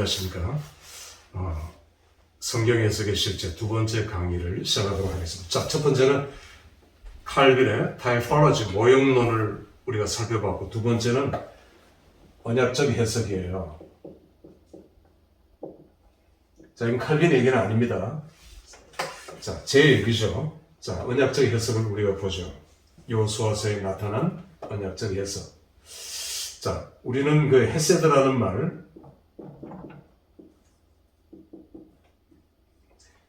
안녕하십니까. 성경 해석의 실제 두 번째 강의를 시작하도록 하겠습니다. 자, 첫 번째는 칼빈의 타이폴로지 모형론을 우리가 살펴봤고, 두 번째는 언약적 해석이에요. 자, 이건 칼빈 얘기는 아닙니다. 자, 제 얘기죠. 자, 언약적 해석을 우리가 보죠. 여호수아서에 나타난 언약적 해석. 자, 우리는 그 헤세드라는 말,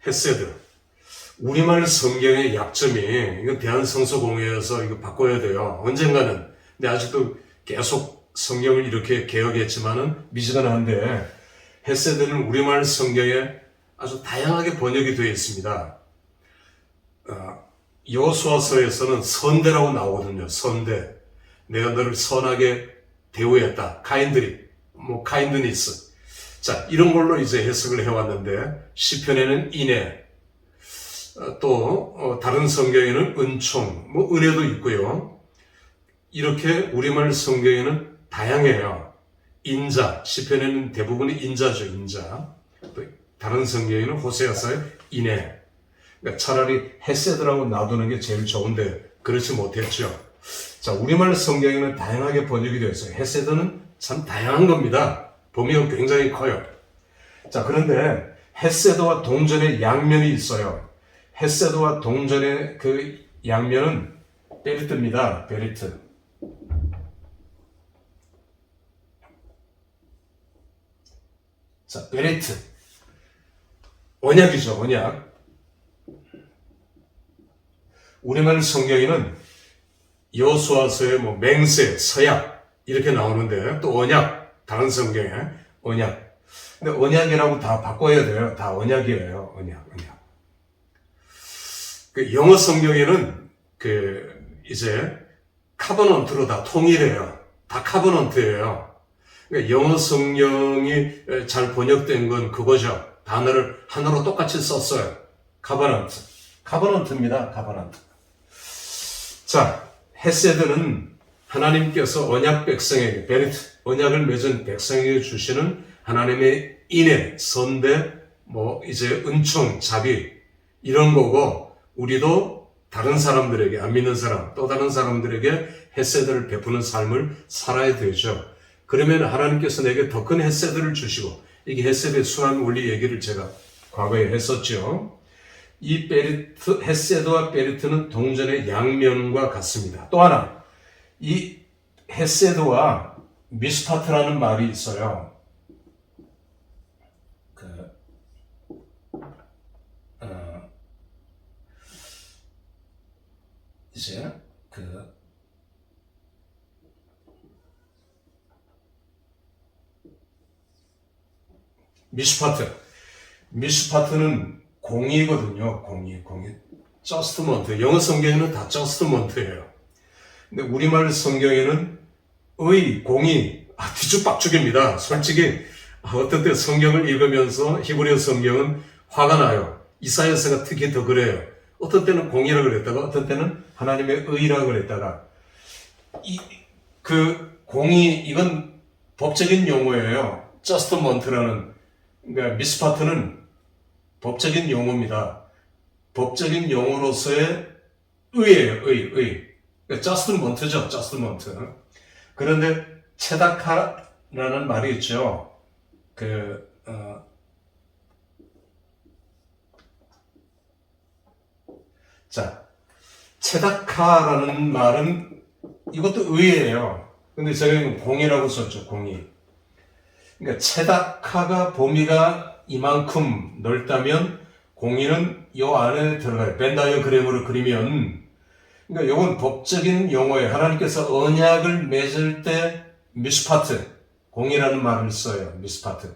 헤세드. 우리말 성경의 약점이, 이거 대한성서공회에서 이거 바꿔야 돼요. 언젠가는. 근데 아직도 계속 성경을 이렇게 개혁했지만은 미지근한데, 헤세드는 우리말 성경에 아주 다양하게 번역이 되어 있습니다. 여호수아서에서는 선대라고 나오거든요. 선대. 내가 너를 선하게 대우했다. 카인드니스. 자, 이런 걸로 이제 해석을 해왔는데, 시편에는 인애, 또 다른 성경에는 은총, 은혜도 있고요. 이렇게 우리말 성경에는 다양해요. 인자, 시편에는 대부분이 인자죠, 인자. 또 다른 성경에는 호세아서의 인애. 그러니까 차라리 헤세드라고 놔두는 게 제일 좋은데 그렇지 못했죠. 자, 우리말 성경에는 다양하게 번역이 되어 있어요. 헤세드는 참 다양한 겁니다. 범위가 굉장히 커요. 자, 그런데 헤세드와 동전의 양면이 있어요. 헤세드와 동전의 그 양면은 베리트입니다. 베리트. 자, 베리트. 언약이죠, 언약. 우리말 성경에는 여호수아서의 맹세, 서약 이렇게 나오는데, 또 언약, 다른 성경에 언약. 근데 언약이라고 다 바꿔야 돼요. 다 언약이에요. 언약. 그 영어 성경에는 이제 카버넌트로 다 통일해요. 다 카버넌트예요. 그러니까 영어 성경이 잘 번역된 건 그거죠. 단어를 하나로 똑같이 썼어요. 카버넌트입니다. 카버넌트. 자, 헤세드는 하나님께서 언약 백성에게, 베리트, 언약을 맺은 백성에게 주시는 하나님의 인애, 선대, 이제 은총, 자비, 이런 거고, 우리도 다른 사람들에게, 안 믿는 사람, 또 다른 사람들에게 헤세드를 베푸는 삶을 살아야 되죠. 그러면 하나님께서 내게 더 큰 헤세드를 주시고, 이게 헤세드의 순환 원리 얘기를 제가 과거에 했었죠. 이 베리트, 헤세드와 베리트는 동전의 양면과 같습니다. 또 하나, 이 헤세드와 미스파트라는 말이 있어요. 미스파트는 공의거든요. 공의. 저스트먼트. 영어 성경에는 다 저스트먼트예요. 근데 우리말 성경에는 공의, 뒤죽박죽입니다. 솔직히 어떤 때 성경을 읽으면서 히브리어 성경은 화가 나요. 이사야서가 특히 더 그래요. 어떤 때는 공의라고 그랬다가, 어떤 때는 하나님의 의라고 그랬다가, 공의, 이건 법적인 용어예요. 저스트먼트라는, 그러니까 미스파트는 법적인 용어입니다. 법적인 용어로서의 의예요, 의. 그러니까 저스트먼트죠, 저스트먼트. 그런데 체다카라는 말이 있죠. 자, 체다카라는 말은 이것도 의예요. 근데 저희는 공의라고 썼죠, 공의. 그러니까 체다카가 범위가 이만큼 넓다면 공의는 요 안에 들어가요. 벤다이어그램으로 그리면, 그러니까 이건 법적인 용어예요. 하나님께서 언약을 맺을 때 미스파트, 공의라는 말을 써요. 미스파트.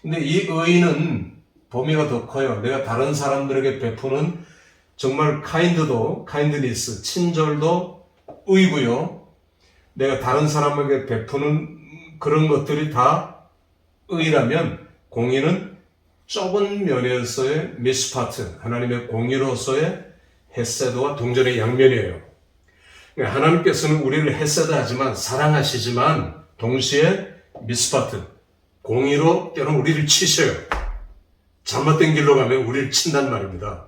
근데 이 의는 범위가 더 커요. 내가 다른 사람들에게 베푸는 정말 카인드니스, 친절도 의고요. 내가 다른 사람에게 베푸는 그런 것들이 다 의라면, 공의는 좁은 면에서의 미스파트, 하나님의 공의로서의 헤세드와 동전의 양면이에요. 하나님께서는 우리를 헤세드하지만, 사랑하시지만 동시에 미스파트, 공의로 때로는 우리를 치셔요. 잘못된 길로 가면 우리를 친단 말입니다.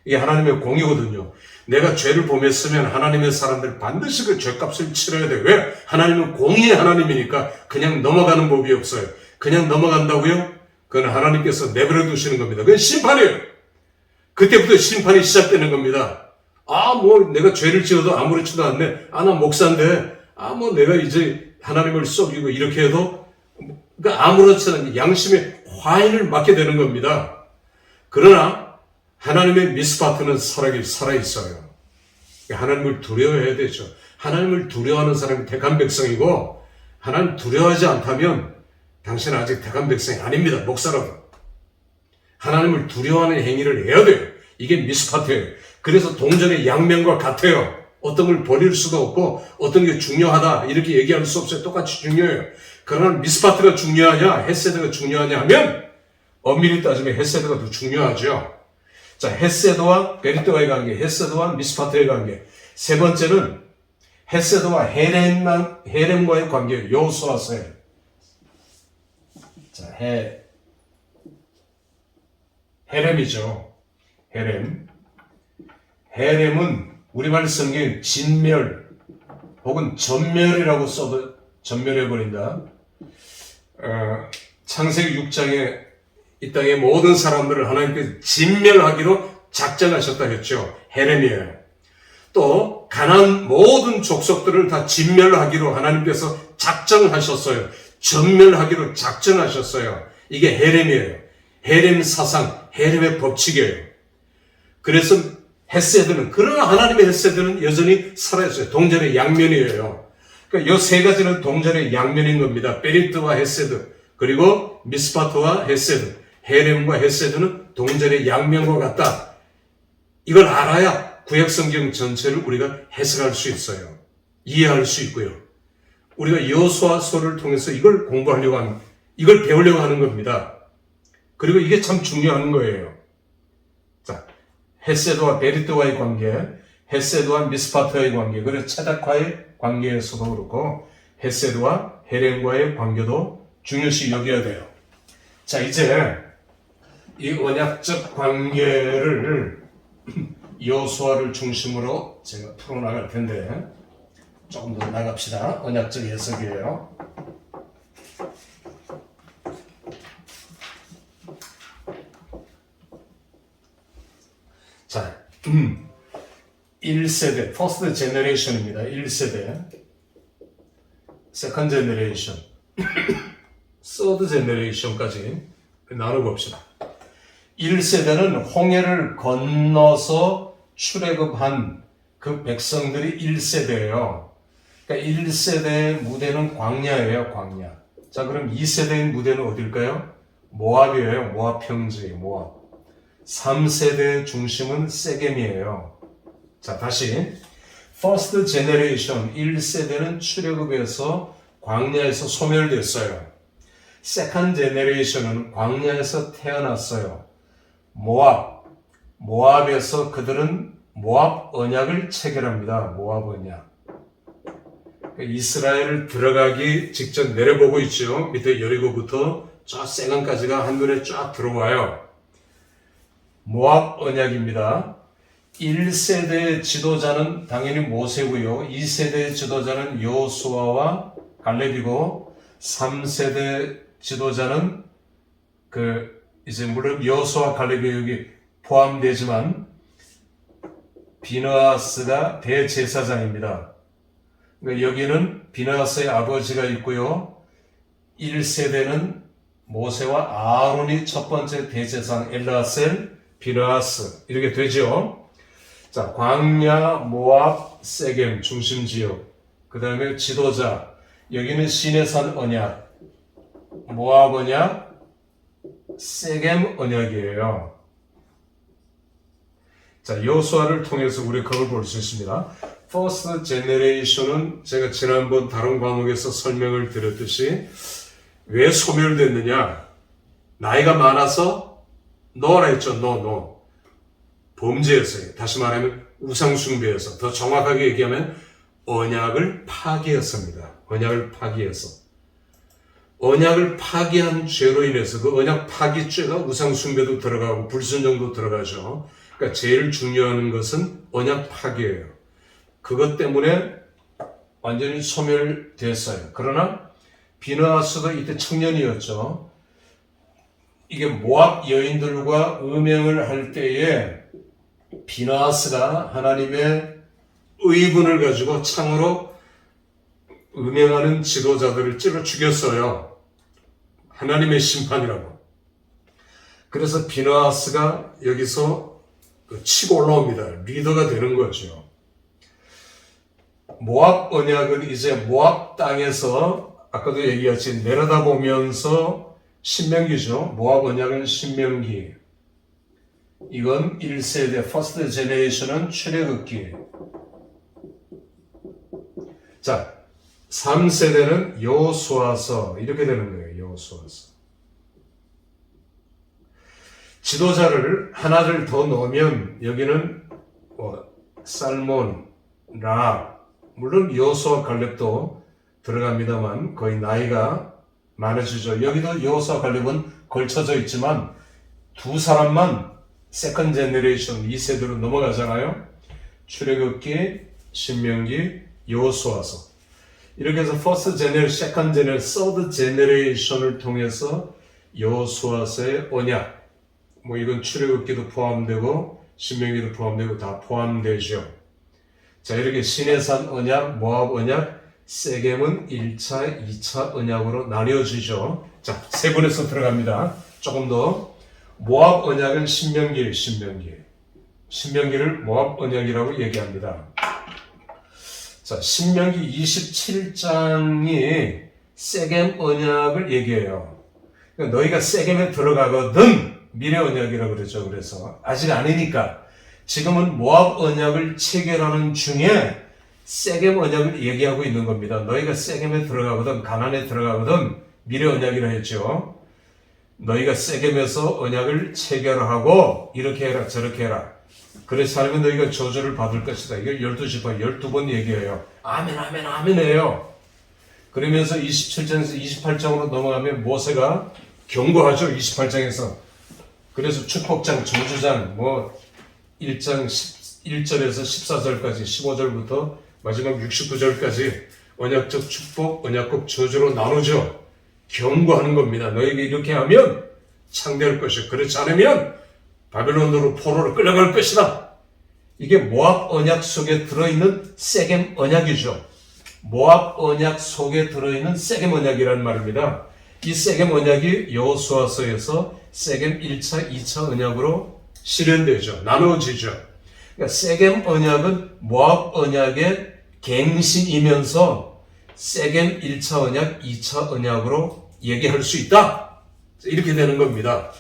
이게 하나님의 공의거든요. 내가 죄를 범했으면 하나님의 사람들 반드시 그 죄값을 치러야 돼. 왜? 하나님은 공의의 하나님이니까 그냥 넘어가는 법이 없어요. 그냥 넘어간다고요? 그건 하나님께서 내버려 두시는 겁니다. 그건 심판이에요. 그때부터 심판이 시작되는 겁니다. 내가 죄를 지어도 아무렇지도 않네. 나 목사인데, 내가 이제 하나님을 속이고 이렇게 해도, 그러니까 아무렇지 않은 양심의 화인을 맞게 되는 겁니다. 그러나, 하나님의 미스파트는 살아있어요. 하나님을 두려워해야 되죠. 하나님을 두려워하는 사람이 택한 백성이고, 하나님 두려워하지 않다면, 당신은 아직 택한 백성이 아닙니다. 목사라도. 하나님을 두려워하는 행위를 해야 돼요. 이게 미스파트예요. 그래서 동전의 양면과 같아요. 어떤 걸 버릴 수가 없고 어떤 게 중요하다 이렇게 얘기할 수 없어요. 똑같이 중요해요. 그러나 미스파트가 중요하냐 헤세드가 중요하냐 하면 엄밀히 따지면 헤세드가 더 중요하죠. 자, 헤세드와 베리트와의 관계, 헤세드와 미스파트의 관계. 세 번째는 헤세드와 헤렘과의 관계예요. 여호수아 세. 자, 헤렘이죠. 헤렘은 우리말 성경에 진멸 혹은 전멸이라고 써도 전멸해버린다. 창세기 6장에 이 땅의 모든 사람들을 하나님께서 진멸하기로 작정하셨다 했죠. 헤렘이에요. 또 가나안 모든 족속들을 다 진멸하기로 하나님께서 작정하셨어요. 전멸하기로 작정하셨어요. 이게 헤렘이에요. 헤렘 사상, 헤렘의 법칙이에요. 그래서 헤세드는, 그러나 하나님의 헤세드는 여전히 살아있어요. 동전의 양면이에요. 그러니까 이 세 가지는 동전의 양면인 겁니다. 베리트와 헤세드, 그리고 미스파트와 헤세드, 헤렘과 헤세드는 동전의 양면과 같다. 이걸 알아야 구약성경 전체를 우리가 해석할 수 있어요. 이해할 수 있고요. 우리가 여호수아서를 통해서 이걸 공부하려고 하는, 이걸 배우려고 하는 겁니다. 그리고 이게 참 중요한 거예요. 자, 헤세드와 베리트와의 관계, 헤세드와 미스파트와의 관계, 그리고 차닥과의 관계에서도 그렇고 헤세드와 헤렘과의 관계도 중요시 여겨야 돼요. 자, 이제 이 언약적 관계를 여호수아를 중심으로 제가 풀어나갈 텐데 조금 더 나갑시다. 언약적 해석이에요. 자, 1세대, 퍼스트 제너레이션입니다. 1세대, 세컨드 제너레이션, 서드 제너레이션까지 나눠봅시다. 1세대는 홍해를 건너서 출애굽한 그 백성들이 1세대예요. 그러니까 1세대의 무대는 광야예요, 광야. 자, 그럼 2세대의 무대는 어딜까요? 모압이에요, 모압 평지, 모압. 3세대의 중심은 세겜이에요. 자, 다시 First Generation 1세대는 출애굽에서 광야에서 소멸됐어요. Second Generation은 광야에서 태어났어요. 모압에서 그들은 모압 언약을 체결합니다. 모압 언약. 이스라엘을 들어가기 직전 내려보고 있죠. 밑에 여리고부터 저 세간까지가 한눈에 쫙 들어와요. 모압 언약입니다. 1세대의 지도자는 당연히 모세고요. 2세대의 지도자는 여호수아와 갈렙이고 3세대 지도자는 이제 물론 여호수아 갈렙이 여기 포함되지만 비느하스가 대제사장입니다. 그러니까 여기는 비느하스의 아버지가 있고요. 1세대는 모세와 아론이 첫 번째 대제사장 엘르아셀, 비느하스 이렇게 되죠. 자, 광야, 모압, 세겜 중심 지역. 그 다음에 지도자. 여기는 시내산 언약, 모압 언약, 세겜 언약이에요. 자, 여호수아를 통해서 우리 그걸 볼 수 있습니다. First Generation은 제가 지난번 다른 과목에서 설명을 드렸듯이 왜 소멸됐느냐? 나이가 많아서 노라 했죠. 노. 범죄였어요. 다시 말하면 우상숭배에서, 더 정확하게 얘기하면 언약을 파기했습니다. 언약을 파기해서. 언약을 파기한 죄로 인해서 그 언약 파기죄가 우상숭배도 들어가고 불순종도 들어가죠. 그러니까 제일 중요한 것은 언약 파기예요. 그것 때문에 완전히 소멸됐어요. 그러나 비느하스도 이때 청년이었죠. 이게 모압 여인들과 음행을 할 때에 비느하스가 하나님의 의분을 가지고 창으로 음행하는 지도자들을 찔러 죽였어요. 하나님의 심판이라고. 그래서 비느하스가 여기서 치고 올라옵니다. 리더가 되는 거죠. 모압 언약은 이제 모압 땅에서 아까도 얘기했지 내려다보면서 신명기죠. 모압 언약은 신명기. 이건 1세대, 퍼스트 제네레이션은 출애굽기. 자, 3세대는 여호수아서 이렇게 되는 거예요. 여호수아서. 지도자를 하나를 더 넣으면 여기는 살몬, 라합, 물론 여호수아 갈렙도 들어갑니다만 거의 나이가 많아지죠. 여기도 여호수아 갈렙은 걸쳐져 있지만 두 사람만 세컨 제너레이션 2세대로 넘어가잖아요. 출애굽기, 신명기, 여호수아서. 이렇게 해서 퍼스트 제너레이션, 세컨드 제너레이션, 서드 제너레이션을 통해서 여호수아서의 언약, 뭐 이건 출애굽기도 포함되고 신명기도 포함되고 다 포함되죠. 자, 이렇게 시내산 언약, 모압 언약, 세겜은 1차, 2차 언약으로 나뉘어지죠. 자, 세 분에서 들어갑니다. 조금 더. 모압 언약은 신명기를 모압 언약이라고 얘기합니다. 자, 신명기 27장이 세겜 언약을 얘기해요. 그러니까 너희가 세겜에 들어가거든 미래 언약이라고 그러죠. 그래서 아직 아니니까 지금은 모압 언약을 체결하는 중에 세겜 언약을 얘기하고 있는 겁니다. 너희가 세겜에 들어가거든 가나안에 들어가거든 미래 언약이라 했죠. 너희가 세겜에서 언약을 체결하고 이렇게 해라 저렇게 해라. 그래서 살면 너희가 저주를 받을 것이다. 이걸 12지파 12번 얘기해요. 아멘 아멘 아멘해요. 그러면서 27장에서 28장으로 넘어가면 모세가 경고하죠. 28장에서. 그래서 축복장, 저주장, 1장 1절에서 14절까지 15절부터 마지막 69절까지 언약적 축복, 언약적 저주로 나누죠. 경고하는 겁니다. 너에게 이렇게 하면 창대할 것이고 그렇지 않으면 바벨론으로 포로로 끌려갈 것이다. 이게 모압 언약 속에 들어있는 세겜 언약이죠. 모압 언약 속에 들어있는 세겜 언약이라는 말입니다. 이 세겜 언약이 여호수아서에서 세겜 1차, 2차 언약으로 실현되죠. 나누어지죠. 그러니까 세겜 언약은 모압 언약의 갱신이면서 세겜 1차 언약, 2차 언약으로 얘기할 수 있다. 이렇게 되는 겁니다.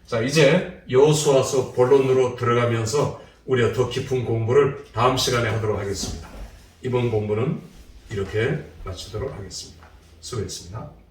자, 이제 여호수아서 본론으로 들어가면서 우리가 더 깊은 공부를 다음 시간에 하도록 하겠습니다. 이번 공부는 이렇게 마치도록 하겠습니다. 수고했습니다.